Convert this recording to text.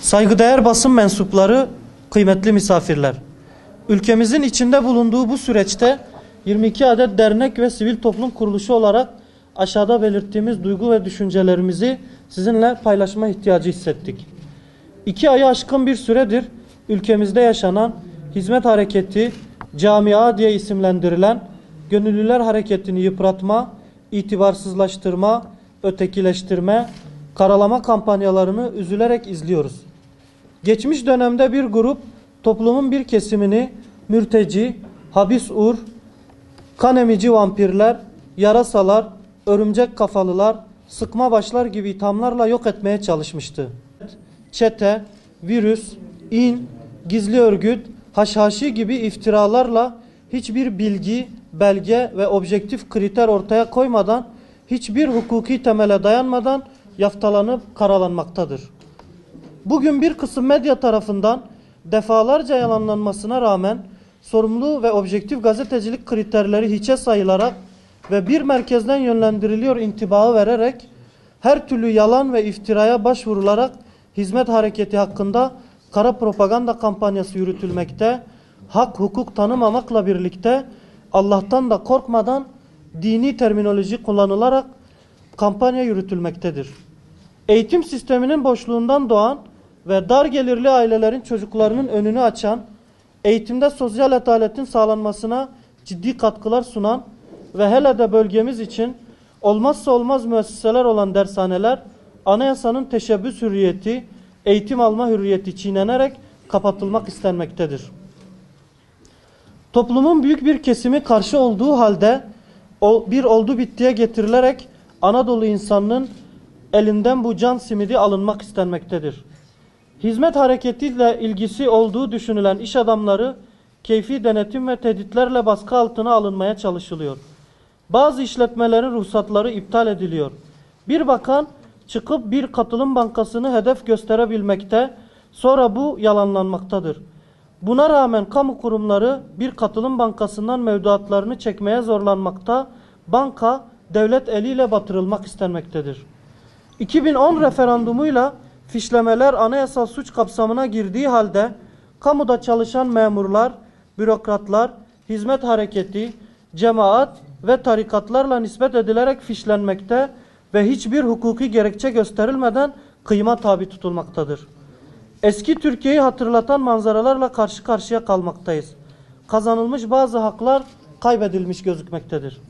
Saygıdeğer basın mensupları, kıymetli misafirler. Ülkemizin içinde bulunduğu bu süreçte 22 adet dernek ve sivil toplum kuruluşu olarak aşağıda belirttiğimiz duygu ve düşüncelerimizi sizinle paylaşma ihtiyacı hissettik. 2 ayı aşkın bir süredir ülkemizde yaşanan hizmet hareketi, camia diye isimlendirilen gönüllüler hareketini yıpratma, itibarsızlaştırma, ötekileştirme, karalama kampanyalarını üzülerek izliyoruz. Geçmiş dönemde bir grup toplumun bir kesimini mürteci, habis-ur, kan emici vampirler, yarasalar, örümcek kafalılar, sıkma başlar gibi ithamlarla yok etmeye çalışmıştı. Çete, virüs, in, gizli örgüt, haşhaşi gibi iftiralarla hiçbir bilgi, belge ve objektif kriter ortaya koymadan, hiçbir hukuki temele dayanmadan yaftalanıp karalanmaktadır. Bugün bir kısım medya tarafından defalarca yalanlanmasına rağmen sorumlu ve objektif gazetecilik kriterleri hiçe sayılarak ve bir merkezden yönlendiriliyor intibağı vererek her türlü yalan ve iftiraya başvurularak hizmet hareketi hakkında kara propaganda kampanyası yürütülmekte, hak hukuk tanımamakla birlikte Allah'tan da korkmadan dini terminoloji kullanılarak kampanya yürütülmektedir. Eğitim sisteminin boşluğundan doğan ve dar gelirli ailelerin çocuklarının önünü açan, eğitimde sosyal adaletin sağlanmasına ciddi katkılar sunan ve hele de bölgemiz için olmazsa olmaz müesseseler olan dershaneler, anayasanın teşebbüs hürriyeti, eğitim alma hürriyeti çiğnenerek kapatılmak istenmektedir. Toplumun büyük bir kesimi karşı olduğu halde bir oldu bittiye getirilerek Anadolu insanının elinden bu can simidi alınmak istenmektedir. Hizmet hareketiyle ilgisi olduğu düşünülen iş adamları keyfi denetim ve tehditlerle baskı altına alınmaya çalışılıyor. Bazı işletmelerin ruhsatları iptal ediliyor. Bir bakan çıkıp bir katılım bankasını hedef gösterebilmekte, sonra bu yalanlanmaktadır. Buna rağmen kamu kurumları bir katılım bankasından mevduatlarını çekmeye zorlanmakta, banka devlet eliyle batırılmak istenmektedir. 2010 referandumuyla fişlemeler anayasal suç kapsamına girdiği halde kamuda çalışan memurlar, bürokratlar, hizmet hareketi, cemaat ve tarikatlarla nispet edilerek fişlenmekte ve hiçbir hukuki gerekçe gösterilmeden kıyıma tabi tutulmaktadır. Eski Türkiye'yi hatırlatan manzaralarla karşı karşıya kalmaktayız. Kazanılmış bazı haklar kaybedilmiş gözükmektedir.